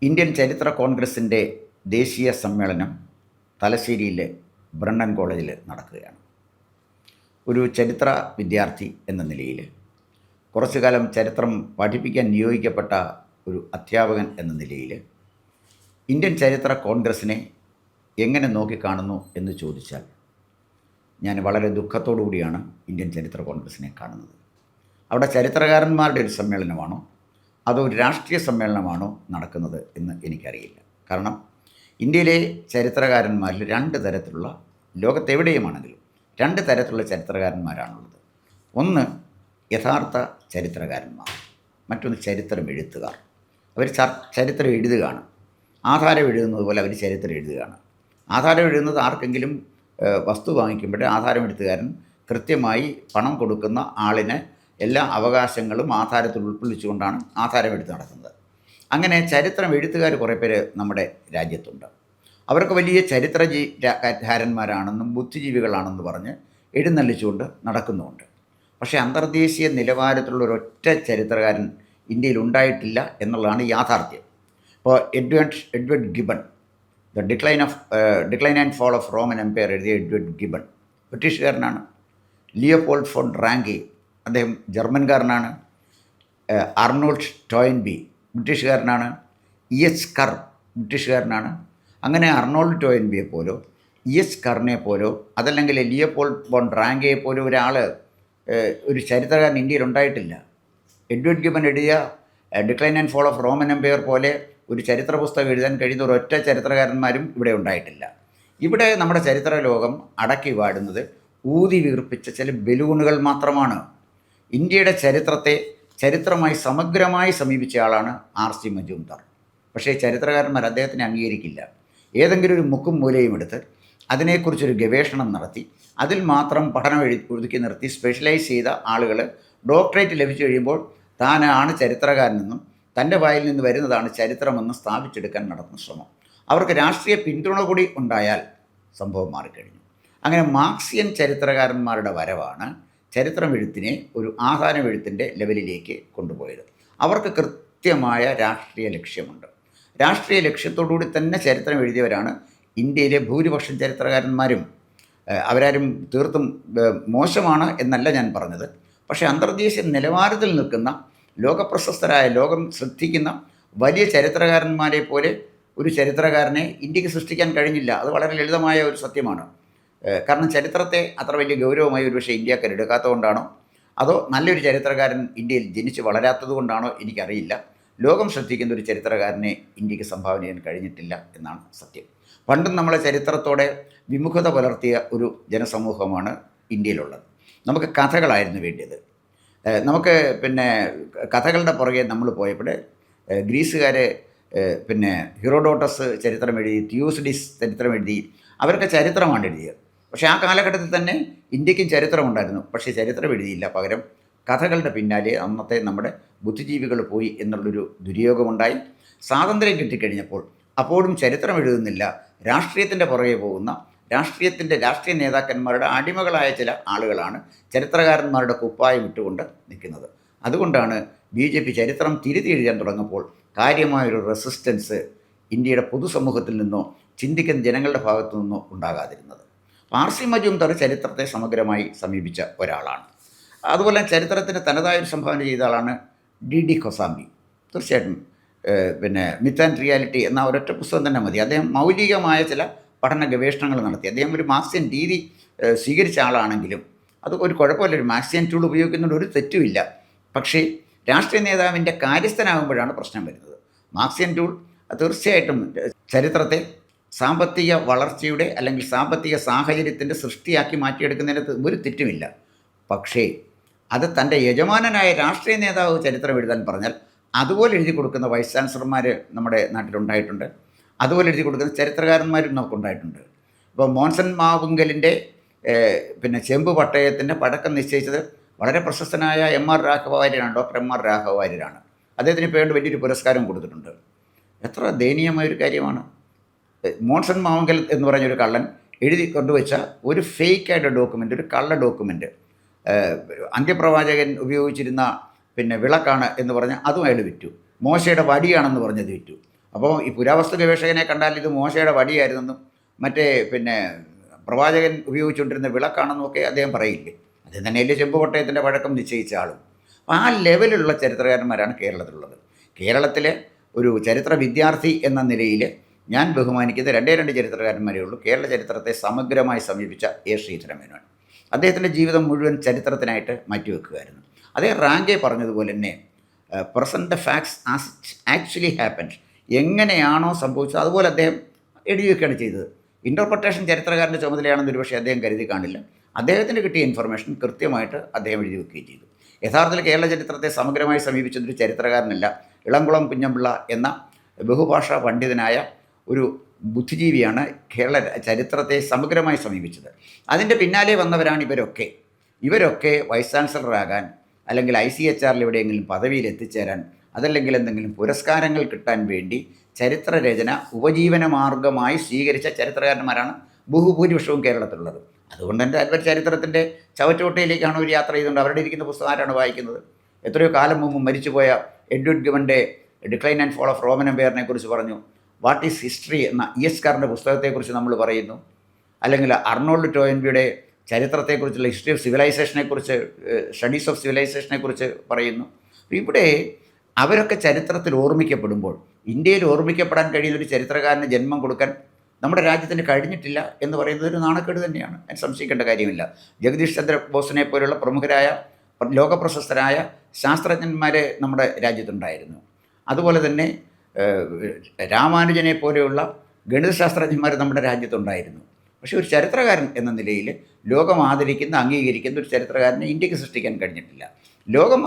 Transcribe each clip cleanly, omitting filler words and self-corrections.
Indian ചരിത്ര കോൺഗ്രസിൻ്റെ ദേശീയ സമ്മേളനം തലശ്ശേരിയിലെ ബ്രണ്ണൻ കോളേജിൽ നടക്കുകയാണ്. ഒരു ചരിത്ര വിദ്യാർത്ഥി എന്ന നിലയിൽ, കുറച്ചു കാലം ചരിത്രം പഠിപ്പിക്കാൻ നിയോഗിക്കപ്പെട്ട ഒരു അധ്യാപകൻ എന്ന നിലയിൽ, ഇന്ത്യൻ ചരിത്ര കോൺഗ്രസിനെ എങ്ങനെ നോക്കിക്കാണുന്നു എന്ന് ചോദിച്ചാൽ ഞാൻ വളരെ ദുഃഖത്തോടു കൂടിയാണ് ഇന്ത്യൻ ചരിത്ര കോൺഗ്രസിനെ കാണുന്നത്. അവിടെ ചരിത്രകാരന്മാരുടെ ഒരു സമ്മേളനമാണോ അതോ ഒരു രാഷ്ട്രീയ സമ്മേളനമാണോ നടക്കുന്നത് എന്ന് എനിക്കറിയില്ല. കാരണം ഇന്ത്യയിലെ ചരിത്രകാരന്മാരിൽ രണ്ട് തരത്തിലുള്ള, ലോകത്തെവിടെയുമാണെങ്കിലും രണ്ട് തരത്തിലുള്ള ചരിത്രകാരന്മാരാണുള്ളത്. ഒന്ന് യഥാർത്ഥ ചരിത്രകാരന്മാർ, മറ്റൊന്ന് ചരിത്രം എഴുത്തുകാർ. അവർ ചരിത്രം എഴുതുകയാണ്, ആധാരം എഴുതുന്നത് പോലെ അവർ ചരിത്രം എഴുതുകയാണ്. ആധാരം എഴുതുന്നത് ആർക്കെങ്കിലും വസ്തു വാങ്ങിക്കുമ്പോൾ ആധാരം എഴുത്തുകാരൻ കൃത്യമായി പണം കൊടുക്കുന്ന ആളിന് എല്ലാ അവകാശങ്ങളും ആധാരത്തിൽ ഉൾക്കൊള്ളിച്ചുകൊണ്ടാണ് ആധാരം എഴുത്ത് നടത്തുന്നത്. അങ്ങനെ ചരിത്രം എഴുത്തുകാർ കുറേ പേര് നമ്മുടെ രാജ്യത്തുണ്ട്. അവർക്ക് വലിയ ചരിത്രകാരന്മാരാണെന്നും ബുദ്ധിജീവികളാണെന്ന് പറഞ്ഞ് എഴുന്നള്ളിച്ചുകൊണ്ട് നടക്കുന്നുമുണ്ട്. പക്ഷേ അന്തർദേശീയ നിലവാരത്തിലുള്ള ഒരൊറ്റ ചരിത്രകാരൻ ഇന്ത്യയിൽ ഉണ്ടായിട്ടില്ല എന്നുള്ളതാണ് യാഥാർത്ഥ്യം. ഇപ്പോൾ Edward Gibbon, the decline and fall of Roman empire എഴുതിയ എഡ്വേർഡ് ഗിബൺ ബ്രിട്ടീഷുകാരനാണ്. ലിയോപോൾഡ് ഫോൺ റാങ്കെ, അദ്ദേഹം ജർമ്മൻകാരനാണ്. അർണോൾഡ് ടോയിൻബി ബ്രിട്ടീഷുകാരനാണ്. എച്ച് കർ ബ്രിട്ടീഷുകാരനാണ്. അങ്ങനെ അർണോൾഡ് ടോയിൻബിയെ പോലോ എച്ച് കറിനെ പോലോ അതല്ലെങ്കിൽ ലിയോപോൾഡ് ഫോൺ റാങ്കയെ പോലോ ഒരാൾ, ഒരു ചരിത്രകാരൻ ഇന്ത്യയിൽ ഉണ്ടായിട്ടില്ല. എഡ്വേർഡ് ഗിബൺ എഴുതിയ decline and fall of Roman empire പോലെ ഒരു ചരിത്ര പുസ്തകം എഴുതാൻ കഴിയുന്ന ഒരൊറ്റ ചരിത്രകാരന്മാരും ഇവിടെ ഉണ്ടായിട്ടില്ല. ഇവിടെ നമ്മുടെ ചരിത്ര ലോകം അടക്കി വാടുന്നത് ഊതി വീർപ്പിച്ച ചില ബലൂണുകൾ മാത്രമാണ്. ഇന്ത്യയുടെ ചരിത്രത്തെ ചരിത്രമായി സമഗ്രമായി സമീപിച്ച ആളാണ് R.C. മജുംദാർ. പക്ഷേ ചരിത്രകാരന്മാർ അദ്ദേഹത്തിനെ അംഗീകരിക്കില്ല. ഏതെങ്കിലും ഒരു മുക്കും മൂലയും എടുത്ത് അതിനെക്കുറിച്ചൊരു ഗവേഷണം നടത്തി അതിൽ മാത്രം പഠനം ഒതുക്കി നിർത്തി സ്പെഷ്യലൈസ് ചെയ്ത ആളുകൾ ഡോക്ടറേറ്റ് ലഭിച്ചു കഴിയുമ്പോൾ താനാണ് ചരിത്രകാരനെന്നും തൻ്റെ വായിൽ നിന്ന് വരുന്നതാണ് ചരിത്രമെന്ന് സ്ഥാപിച്ചെടുക്കാൻ നടത്തുന്ന ശ്രമം. അവർക്ക് രാഷ്ട്രീയ പിന്തുണ കൂടി ഉണ്ടായാൽ സംഭവം മാറിക്കഴിഞ്ഞു. അങ്ങനെ മാർക്സിയൻ ചരിത്രകാരന്മാരുടെ വരവാണ് ചരിത്രം എഴുത്തിനെ ഒരു ആധാരം എഴുത്തിൻ്റെ ലെവലിലേക്ക് കൊണ്ടുപോയത്. അവർക്ക് കൃത്യമായ രാഷ്ട്രീയ ലക്ഷ്യമുണ്ട്. രാഷ്ട്രീയ ലക്ഷ്യത്തോടുകൂടി തന്നെ ചരിത്രം എഴുതിയവരാണ് ഇന്ത്യയിലെ ഭൂരിപക്ഷം ചരിത്രകാരന്മാരും. അവരാരും തീർത്തും മോശമാണ് എന്നല്ല ഞാൻ പറഞ്ഞത്. പക്ഷേ അന്തർദേശീയ നിലവാരത്തിൽ നിൽക്കുന്ന, ലോകപ്രശസ്തരായ, ലോകം ശ്രദ്ധിക്കുന്ന വലിയ ചരിത്രകാരന്മാരെ പോലെ ഒരു ചരിത്രകാരനെ ഇന്ത്യക്ക് സൃഷ്ടിക്കാൻ കഴിഞ്ഞില്ല. അത് വളരെ ലളിതമായ ഒരു സത്യമാണ്. കാരണം ചരിത്രത്തെ അത്ര വലിയ ഗൗരവമായി ഒരുപക്ഷെ ഇന്ത്യക്കാർ എടുക്കാത്തതുകൊണ്ടാണോ അതോ നല്ലൊരു ചരിത്രകാരൻ ഇന്ത്യയിൽ ജനിച്ച് വളരാത്തത് കൊണ്ടാണോ എനിക്കറിയില്ല. ലോകം ശ്രദ്ധിക്കുന്ന ഒരു ചരിത്രകാരനെ ഇന്ത്യക്ക് സംഭാവന ചെയ്യാൻ കഴിഞ്ഞിട്ടില്ല എന്നാണ് സത്യം. പണ്ടും നമ്മളെ ചരിത്രത്തോടെ വിമുഖത പുലർത്തിയ ഒരു ജനസമൂഹമാണ് ഇന്ത്യയിലുള്ളത്. നമുക്ക് കഥകളായിരുന്നു വേണ്ടിയത്. നമുക്ക് കഥകളുടെ പുറകെ നമ്മൾ പോയപ്പോൾ ഗ്രീസുകാരെ ഹീറോഡോട്ടസ് ചരിത്രം എഴുതി, തിയൂസിഡിസ് ചരിത്രം എഴുതി, അവരൊക്കെ ചരിത്രമാണ് എഴുതിയത്. പക്ഷേ ആ കാലഘട്ടത്തിൽ തന്നെ ഇന്ത്യക്കും ചരിത്രമുണ്ടായിരുന്നു. പക്ഷേ ചരിത്രം എഴുതിയില്ല, പകരം കഥകളുടെ പിന്നാലെ അന്നത്തെ നമ്മുടെ ബുദ്ധിജീവികൾ പോയി എന്നുള്ളൊരു ദുര്യോഗമുണ്ടായി. സ്വാതന്ത്ര്യം കിട്ടിക്കഴിഞ്ഞപ്പോൾ അപ്പോഴും ചരിത്രം എഴുതുന്നില്ല, രാഷ്ട്രീയത്തിൻ്റെ പുറകെ പോകുന്ന, രാഷ്ട്രീയ നേതാക്കന്മാരുടെ അടിമകളായ ചില ആളുകളാണ് ചരിത്രകാരന്മാരുടെ കുപ്പായം ഇട്ടുകൊണ്ട് നിൽക്കുന്നത്. അതുകൊണ്ടാണ് BJP ചരിത്രം തിരുത്തി എഴുതാൻ തുടങ്ങുമ്പോൾ കാര്യമായൊരു റെസിസ്റ്റൻസ് ഇന്ത്യയുടെ പൊതുസമൂഹത്തിൽ നിന്നോ ചിന്തിക്കുന്ന ജനങ്ങളുടെ ഭാഗത്തു നിന്നോ ഉണ്ടാകാതിരുന്നത്. R.C. മജുംദാർ ചരിത്രത്തെ സമഗ്രമായി സമീപിച്ച ഒരാളാണ്. അതുപോലെ ചരിത്രത്തിന് തനതായൊരു സംഭാവന ചെയ്ത ആളാണ് D.D. കൊസാംബി. തീർച്ചയായിട്ടും മിത്ത് ആൻഡ് റിയാലിറ്റി എന്ന ഒരൊറ്റ പുസ്തകം തന്നെ മതി. അദ്ദേഹം മൗലികമായ ചില പഠന ഗവേഷണങ്ങൾ നടത്തി. അദ്ദേഹം ഒരു മാർക്സിയൻ രീതി സ്വീകരിച്ച ആളാണെങ്കിലും അത് ഒരു കുഴപ്പമില്ല. ഒരു മാർക്സിയൻ ടൂൾ ഉപയോഗിക്കുന്നതുകൊണ്ട് ഒരു തെറ്റുമില്ല. പക്ഷേ രാഷ്ട്രീയ നേതാവിൻ്റെ കാര്യസ്ഥനാകുമ്പോഴാണ് പ്രശ്നം വരുന്നത്. മാർക്സിയൻ ടൂൾ തീർച്ചയായിട്ടും ചരിത്രത്തെ സാമ്പത്തിക വളർച്ചയുടെ അല്ലെങ്കിൽ സാമ്പത്തിക സാഹചര്യത്തിൻ്റെ സൃഷ്ടിയാക്കി മാറ്റിയെടുക്കുന്നതിന് ഒരു തെറ്റുമില്ല. പക്ഷേ അത് തൻ്റെ യജമാനനായ രാഷ്ട്രീയ നേതാവ് ചരിത്രം എഴുതാൻ പറഞ്ഞാൽ അതുപോലെ എഴുതി കൊടുക്കുന്ന വൈസ് ചാൻസലർമാർ നമ്മുടെ നാട്ടിലുണ്ടായിട്ടുണ്ട്. അതുപോലെ എഴുതി കൊടുക്കുന്ന ചരിത്രകാരന്മാരും നമുക്കുണ്ടായിട്ടുണ്ട്. ഇപ്പോൾ മോൻസൺ മാവുങ്കലിൻ്റെ ചെമ്പ് പട്ടയത്തിൻ്റെ പടക്കം നിശ്ചയിച്ചത് വളരെ പ്രശസ്തനായ ഡോക്ടർ എം ആർ രാഘവ വാര്യരാണ്. അദ്ദേഹത്തിന് ഇപ്പോൾ വേണ്ട വലിയൊരു പുരസ്കാരം കൊടുത്തിട്ടുണ്ട്. എത്ര ദയനീയമായൊരു കാര്യമാണ്. മോൻസൺ മാവുങ്കൽ എന്ന് പറഞ്ഞൊരു കള്ളൻ എഴുതി കൊണ്ടുവച്ച ഒരു ഫേക്കായിട്ട് ഡോക്യുമെൻ്റ്, ഒരു കള്ള ഡോക്യുമെൻ്റ്, അന്ത്യപ്രവാചകൻ ഉപയോഗിച്ചിരുന്ന വിളക്കാണ് എന്ന് പറഞ്ഞ് അതും അയാൾ വിറ്റു. മോശയുടെ വടിയാണെന്ന് പറഞ്ഞത് വിറ്റു. അപ്പോൾ ഈ പുരാവസ്തു ഗവേഷകനെ കണ്ടാൽ ഇത് മോശയുടെ വടിയായിരുന്നെന്നും മറ്റേ പ്രവാചകൻ ഉപയോഗിച്ചുകൊണ്ടിരുന്ന വിളക്കാണെന്നൊക്കെ അദ്ദേഹം പറയില്ലേ. അദ്ദേഹം തന്നെയല്ലേ ചെമ്പുകോട്ടയത്തിൻ്റെ പഴക്കം നിശ്ചയിച്ച ആളും. അപ്പോൾ ആ ലെവലിലുള്ള ചരിത്രകാരന്മാരാണ് കേരളത്തിലുള്ളത്. കേരളത്തിലെ ഒരു ചരിത്ര വിദ്യാർത്ഥി എന്ന നിലയിൽ ഞാൻ ബഹുമാനിക്കുന്ന രണ്ട് ചരിത്രകാരന്മാരേ ഉള്ളൂ. കേരള ചരിത്രത്തെ സമഗ്രമായി സമീപിച്ച എ ശ്രീധരമേനോൻ. അദ്ദേഹത്തിൻ്റെ ജീവിതം മുഴുവൻ ചരിത്രത്തിനായിട്ട് മാറ്റിവെക്കുകയായിരുന്നു. അദ്ദേഹം റാങ്കെ പറഞ്ഞതുപോലെ തന്നെ present the facts as actually happened, എങ്ങനെയാണോ സംഭവിച്ചത് അതുപോലെ അദ്ദേഹം എഴുതി വെക്കുകയാണ് ചെയ്തത്. ഇൻ്റർപ്രട്ടേഷൻ ചരിത്രകാരൻ്റെ ചുമതലയാണെന്ന് ഒരുപക്ഷെ അദ്ദേഹം കരുതി കാണില്ല. അദ്ദേഹത്തിന് കിട്ടിയ ഇൻഫർമേഷൻ കൃത്യമായിട്ട് അദ്ദേഹം എഴുതി വെക്കുകയും ചെയ്തു. യഥാർത്ഥത്തിൽ കേരള ചരിത്രത്തെ സമഗ്രമായി സമീപിച്ചൊരു ചരിത്രകാരനല്ല, ഇളംകുളം കുഞ്ഞമ്പിള്ള എന്ന ബഹുഭാഷാ പണ്ഡിതനായ ഒരു ബുദ്ധിജീവിയാണ് കേരള ചരിത്രത്തെ സമഗ്രമായി സമീപിച്ചത്. അതിൻ്റെ പിന്നാലെ വന്നവരാണ് ഇവരൊക്കെ വൈസ് ചാൻസലറാകാൻ, അല്ലെങ്കിൽ ICHR എവിടെയെങ്കിലും പദവിയിൽ എത്തിച്ചേരാൻ, അതല്ലെങ്കിൽ എന്തെങ്കിലും പുരസ്കാരങ്ങൾ കിട്ടാൻ വേണ്ടി ചരിത്രരചന ഉപജീവന മാർഗമായി സ്വീകരിച്ച ചരിത്രകാരന്മാരാണ് ബഹുഭൂരിപക്ഷവും കേരളത്തിലുള്ളത്. അതുകൊണ്ട് തന്നെ അവർ ചരിത്രത്തിൻ്റെ ചവറ്റുകൊട്ടയിലേക്കാണ് ഒരു യാത്ര ചെയ്തുകൊണ്ട് അവരുടെ ഇരിക്കുന്ന പുസ്തകം ആരാണ് വായിക്കുന്നത്? എത്രയോ കാലം മുമ്പ് മരിച്ചുപോയ എഡ്വേർഡ് ഗിവൻ്റെ decline and fall of Roman എംപയറിനെ കുറിച്ച് പറഞ്ഞു. വാട്ട് ഈസ് ഹിസ്റ്ററി എന്ന ESകാറിൻ്റെ പുസ്തകത്തെക്കുറിച്ച് നമ്മൾ പറയുന്നു. അല്ലെങ്കിൽ അർണോൾഡ് ടോയൻബിയുടെ ചരിത്രത്തെക്കുറിച്ചുള്ള ഹിസ്റ്ററി ഓഫ് സിവിലൈസേഷനെക്കുറിച്ച്, സ്റ്റഡീസ് ഓഫ് സിവിലൈസേഷനെക്കുറിച്ച് പറയുന്നു. ഇവിടെ അവരൊക്കെ ചരിത്രത്തിൽ ഓർമ്മിക്കപ്പെടുമ്പോൾ ഇന്ത്യയിൽ ഓർമ്മിക്കപ്പെടാൻ കഴിയുന്നൊരു ചരിത്രകാരന് ജന്മം കൊടുക്കാൻ നമ്മുടെ രാജ്യത്തിന് കഴിഞ്ഞിട്ടില്ല എന്ന് പറയുന്നത് ഒരു നാണക്കേട് തന്നെയാണ്. അതിന് സംശയിക്കേണ്ട കാര്യമില്ല. ജഗദീഷ് ചന്ദ്ര ബോസിനെ പോലുള്ള പ്രമുഖരായ ലോകപ്രശസ്തരായ ശാസ്ത്രജ്ഞന്മാർ നമ്മുടെ രാജ്യത്തുണ്ടായിരുന്നു. അതുപോലെ തന്നെ രാമാനുജനെ പോലെയുള്ള ഗണിതശാസ്ത്രജ്ഞന്മാർ നമ്മുടെ രാജ്യത്തുണ്ടായിരുന്നു. പക്ഷേ ഒരു ചരിത്രകാരൻ എന്ന നിലയിൽ ലോകം ആദരിക്കുന്ന, അംഗീകരിക്കുന്ന ഒരു ചരിത്രകാരനെ ഇന്ത്യക്ക് സൃഷ്ടിക്കാൻ കഴിഞ്ഞിട്ടില്ല. ലോകം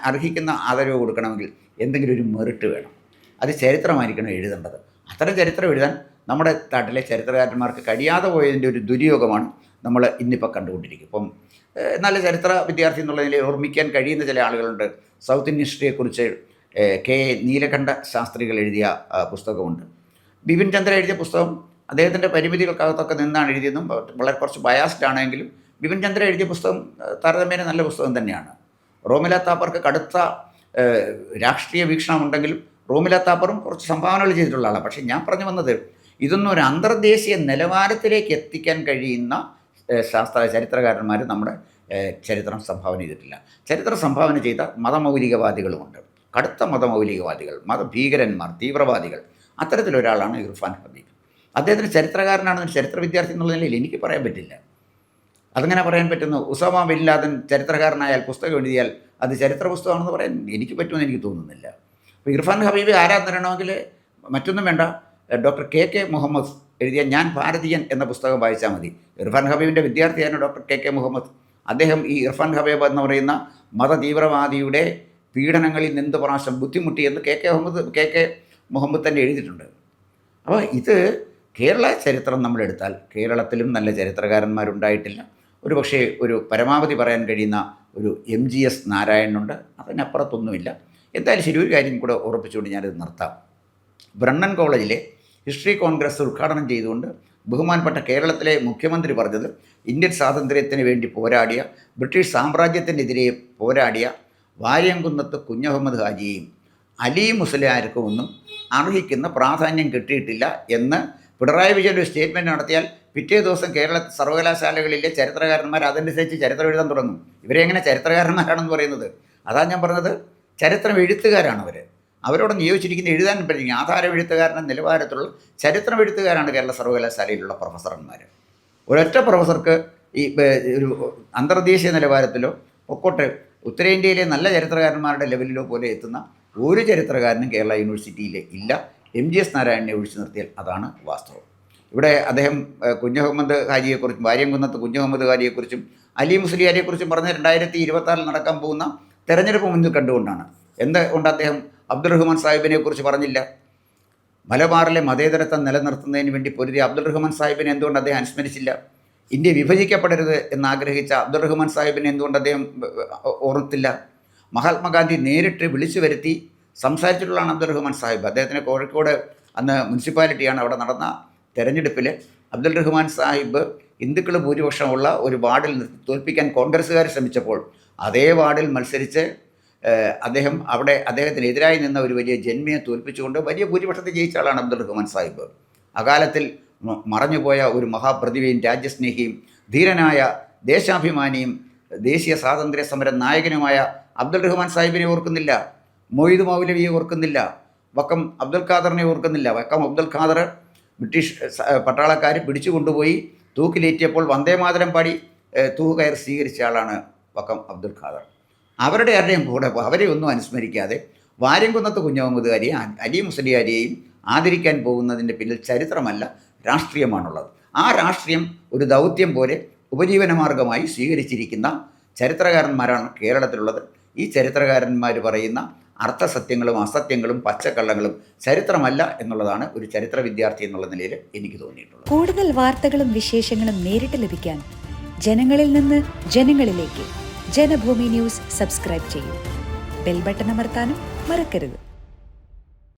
അർഹിക്കുന്ന ആദരവ് കൊടുക്കണമെങ്കിൽ എന്തെങ്കിലും ഒരു മെറിറ്റ് വേണം. അത് ചരിത്രമായിരിക്കണം എഴുതേണ്ടത്. അത്തരം ചരിത്രം എഴുതാൻ നമ്മുടെ നാട്ടിലെ ചരിത്രകാരന്മാർക്ക് കഴിയാതെ പോയതിൻ്റെ ഒരു ദുര്യോഗമാണ് നമ്മൾ ഇന്നിപ്പോൾ കണ്ടുകൊണ്ടിരിക്കും. ഇപ്പം നല്ല ചരിത്ര വിദ്യാർത്ഥി എന്നുള്ള നിലയിൽ ഓർമ്മിക്കാൻ കഴിയുന്ന ചില ആളുകളുണ്ട്. സൗത്ത് ഇന്ത്യൻ ഹിസ്റ്ററിയെക്കുറിച്ച് KA നീലകണ്ഠ ശാസ്ത്രികൾ എഴുതിയ പുസ്തകമുണ്ട്. ബിപിൻ ചന്ദ്ര എഴുതിയ പുസ്തകം അദ്ദേഹത്തിൻ്റെ പരിമിതികൾക്കകത്തൊക്കെ നിന്നാണ് എഴുതിയതും വളരെ കുറച്ച് ബയാസ്ഡ് ആണെങ്കിലും ബിപിൻ ചന്ദ്ര എഴുതിയ പുസ്തകം താരതമ്യേന നല്ല പുസ്തകം തന്നെയാണ്. റോമില താപ്പർക്ക് കടുത്ത രാഷ്ട്രീയ വീക്ഷണമുണ്ടെങ്കിലും റോമില താപ്പറും കുറച്ച് സംഭാവനകൾ ചെയ്തിട്ടുള്ള ആളാണ്. പക്ഷേ ഞാൻ പറഞ്ഞു വന്നത്, ഇതൊന്നും ഒരു അന്തർദേശീയ നിലവാരത്തിലേക്ക് എത്തിക്കാൻ കഴിയുന്ന ചരിത്രകാരന്മാർ നമ്മുടെ ചരിത്രം സംഭാവന ചെയ്തിട്ടില്ല. ചരിത്രം സംഭാവന ചെയ്ത മതമൗലികവാദികളുമുണ്ട്, കടുത്ത മതമൗലികവാദികൾ, മതഭീകരന്മാർ, തീവ്രവാദികൾ. അത്തരത്തിലൊരാളാണ് ഇർഫാൻ ഹബീബ്. അദ്ദേഹത്തിന് ചരിത്രകാരനാണെന്ന് ചരിത്ര വിദ്യാർത്ഥി എന്നുള്ള നിലയിൽ എനിക്ക് പറയാൻ പറ്റില്ല. അതങ്ങനെ പറയാൻ പറ്റുന്നു. ഉസാമ ബിൻ ലാദൻ ചരിത്രകാരനായാൽ പുസ്തകം എഴുതിയാൽ അത് ചരിത്ര പുസ്തകമാണെന്ന് പറയാൻ എനിക്ക് പറ്റുമെന്ന് എനിക്ക് തോന്നുന്നില്ല. അപ്പോൾ ഇർഫാൻ ഹബീബ് ആരാധനണമെങ്കിൽ മറ്റൊന്നും വേണ്ട, ഡോക്ടർ KK മുഹമ്മദ് എഴുതിയ ഞാൻ ഭാരതീയൻ എന്ന പുസ്തകം വായിച്ചാൽ മതി. ഇർഫാൻ ഹബീബിൻ്റെ വിദ്യാർത്ഥിയാണ് ഡോക്ടർ KK മുഹമ്മദ്. അദ്ദേഹം ഈ ഇർഫാൻ ഹബീബ് എന്ന് പറയുന്ന മതതീവ്രവാദിയുടെ പീഡനങ്ങളിൽ നിന്ന് പ്രാവശ്യം ബുദ്ധിമുട്ടിയെന്ന് KK മുഹമ്മദ് തന്നെ എഴുതിയിട്ടുണ്ട്. അപ്പോൾ ഇത് കേരള ചരിത്രം നമ്മളെടുത്താൽ കേരളത്തിലും നല്ല ചരിത്രകാരന്മാരുണ്ടായിട്ടില്ല. ഒരു പക്ഷേ ഒരു പരമാവധി പറയാൻ കഴിയുന്ന ഒരു MGS നാരായണനുണ്ട്, അതിനപ്പുറത്തൊന്നുമില്ല. എന്തായാലും ശരി, ഒരു കാര്യം കൂടെ ഉറപ്പിച്ചുകൊണ്ട് ഞാനിത് നിർത്താം. ബ്രണ്ണൻ കോളേജിലെ ഹിസ്റ്ററി കോൺഗ്രസ് ഉദ്ഘാടനം ചെയ്തുകൊണ്ട് ബഹുമാനപ്പെട്ട കേരളത്തിലെ മുഖ്യമന്ത്രി പറഞ്ഞത്, ഇന്ത്യൻ സ്വാതന്ത്ര്യത്തിന് വേണ്ടി പോരാടിയ, ബ്രിട്ടീഷ് സാമ്രാജ്യത്തിനെതിരെ പോരാടിയ വാര്യംകുന്നത്ത് കുഞ്ഞഹമ്മദ് ഹാജിയെയും അലി മുസ്ലിയാർക്കും ഒന്നും അർഹിക്കുന്ന പ്രാധാന്യം കിട്ടിയിട്ടില്ല എന്ന് പിണറായി വിജയൻ ഒരു സ്റ്റേറ്റ്മെൻറ്റ് നടത്തിയാൽ പിറ്റേ ദിവസം കേരള സർവകലാശാലകളിലെ ചരിത്രകാരന്മാർ അതനുസരിച്ച് ചരിത്രം എഴുതാൻ തുടങ്ങും. ഇവരെ എങ്ങനെ ചരിത്രകാരന്മാരാണെന്ന് പറയുന്നത്? അതാണ് ഞാൻ പറഞ്ഞത്, ചരിത്രം എഴുത്തുകാരാണ് അവർ. അവരോട് നിയോഗിച്ചിരിക്കുന്ന എഴുതാൻ പറ്റില്ല. ആധാരം എഴുത്തുകാരൻ്റെ നിലവാരത്തിലുള്ള ചരിത്രം എഴുത്തുകാരാണ് കേരള സർവകലാശാലയിലുള്ള പ്രൊഫസർമാർ. ഒരൊറ്റ പ്രൊഫസർക്ക് ഈ ഒരു അന്തർദേശീയ നിലവാരത്തിലോ ഒക്കോട്ടെ ഉത്തരേന്ത്യയിലെ നല്ല ചരിത്രകാരന്മാരുടെ ലെവലിലോ പോലെ എത്തുന്ന ഒരു ചരിത്രകാരനും കേരള യൂണിവേഴ്സിറ്റിയിൽ ഇല്ല. MGS നാരായണനെ ഒഴിച്ചു നിർത്തിയാൽ അതാണ് വാസ്തവം. ഇവിടെ അദ്ദേഹം കുഞ്ഞഹമ്മദ് ഹാജിയെക്കുറിച്ചും വാര്യംകുന്നത്ത് കുഞ്ഞഹമ്മദ് ഹാജിയെക്കുറിച്ചും അലി മുസ്ലിയാരെക്കുറിച്ചും പറഞ്ഞ 2026 നടക്കാൻ പോകുന്ന തെരഞ്ഞെടുപ്പ് മുന്നിൽ കണ്ടുകൊണ്ടാണ്. എന്തുകൊണ്ട് അദ്ദേഹം അബ്ദുൾ റഹ്മാൻ സാഹിബിനെ കുറിച്ച് പറഞ്ഞില്ല? മലബാറിലെ മതേതരത്വം നിലനിർത്തുന്നതിന് വേണ്ടി പൊരുതിയ അബ്ദുൾ റഹ്മാൻ സാഹിബിനെ എന്തുകൊണ്ട് അദ്ദേഹം അനുസ്മരിച്ചില്ല? ഇന്ത്യ വിഭജിക്കപ്പെടരുത് എന്നാഗ്രഹിച്ച അബ്ദുൾ റഹ്മാൻ സാഹിബിനെ എന്തുകൊണ്ട് അദ്ദേഹം ഓർത്തില്ല? മഹാത്മാഗാന്ധി നേരിട്ട് വിളിച്ചു വരുത്തി സംസാരിച്ചിട്ടുള്ളതാണ് അബ്ദുൾ റഹ്മാൻ സാഹിബ്. അദ്ദേഹത്തിന് കോഴിക്കോട് അന്ന് മുനിസിപ്പാലിറ്റിയാണ്, അവിടെ നടന്ന തെരഞ്ഞെടുപ്പിൽ അബ്ദുൾ റഹ്മാൻ സാഹിബ് ഹിന്ദുക്കൾ ഭൂരിപക്ഷമുള്ള ഒരു വാർഡിൽ തോൽപ്പിക്കാൻ കോൺഗ്രസ്സുകാർ ശ്രമിച്ചപ്പോൾ അതേ വാർഡിൽ മത്സരിച്ച് അദ്ദേഹം അവിടെ അദ്ദേഹത്തിനെതിരായി നിന്ന ഒരു വലിയ ജന്മിയെ തോൽപ്പിച്ചുകൊണ്ട് വലിയ ഭൂരിപക്ഷത്തിൽ ജയിച്ച ആളാണ് അബ്ദുൾ റഹ്മാൻ സാഹിബ്. അകാലത്തിൽ മറഞ്ഞുപോയ ഒരു മഹാപ്രതിഭയും രാജ്യസ്നേഹിയും ധീരനായ ദേശാഭിമാനിയും ദേശീയ സ്വാതന്ത്ര്യ സമര നായകനുമായ അബ്ദുൾ റഹ്മാൻ സാഹിബിനെ ഓർക്കുന്നില്ല, മൊയ്ദ് മൗലവിയെ ഓർക്കുന്നില്ല, വക്കം അബ്ദുൽ ഖാദറിനെ ഓർക്കുന്നില്ല. വക്കം അബ്ദുൽ ഖാദർ ബ്രിട്ടീഷ് പട്ടാളക്കാർ പിടിച്ചു കൊണ്ടുപോയി തൂക്കിലേറ്റിയപ്പോൾ വന്ദേമാതരം പാടി തൂക്കുകയർ സ്വീകരിച്ച ആളാണ് വക്കം അബ്ദുൽ ഖാദർ. അവരുടെ ആരുടെയും കൂടെ അവരെ ഒന്നും അനുസ്മരിക്കാതെ വാര്യംകുന്നത്ത് കുഞ്ഞഹമ്മദുകാരെയും അലി മുസ്ലിയാരെയും ആദരിക്കാൻ പോകുന്നതിൻ്റെ പിന്നിൽ ചരിത്രമല്ല, രാഷ്ട്രീയമാണുള്ളത്. ആ രാഷ്ട്രീയം ഒരു ദൗത്യം പോലെ ഉപജീവനമാർഗമായി സ്വീകരിച്ചിരിക്കുന്ന ചരിത്രകാരന്മാരാണ് കേരളത്തിലുള്ളത്. ഈ ചരിത്രകാരന്മാർ പറയുന്ന അർത്ഥസത്യങ്ങളും അസത്യങ്ങളും പച്ചക്കള്ളങ്ങളും ചരിത്രമല്ല എന്നുള്ളതാണ് ഒരു ചരിത്ര വിദ്യാർത്ഥി എന്നുള്ള നിലയിൽ എനിക്ക് തോന്നിയിട്ടുള്ളത്. കൂടുതൽ വാർത്തകളും വിശേഷങ്ങളും നേരിട്ട് ലഭിക്കാൻ ജനങ്ങളിൽ നിന്ന് ജനങ്ങളിലേക്ക് ജനഭൂമി ന്യൂസ് സബ്സ്ക്രൈബ് ചെയ്യൂ. ബെൽ ബട്ടൺ അമർത്താനും മറക്കരുത്.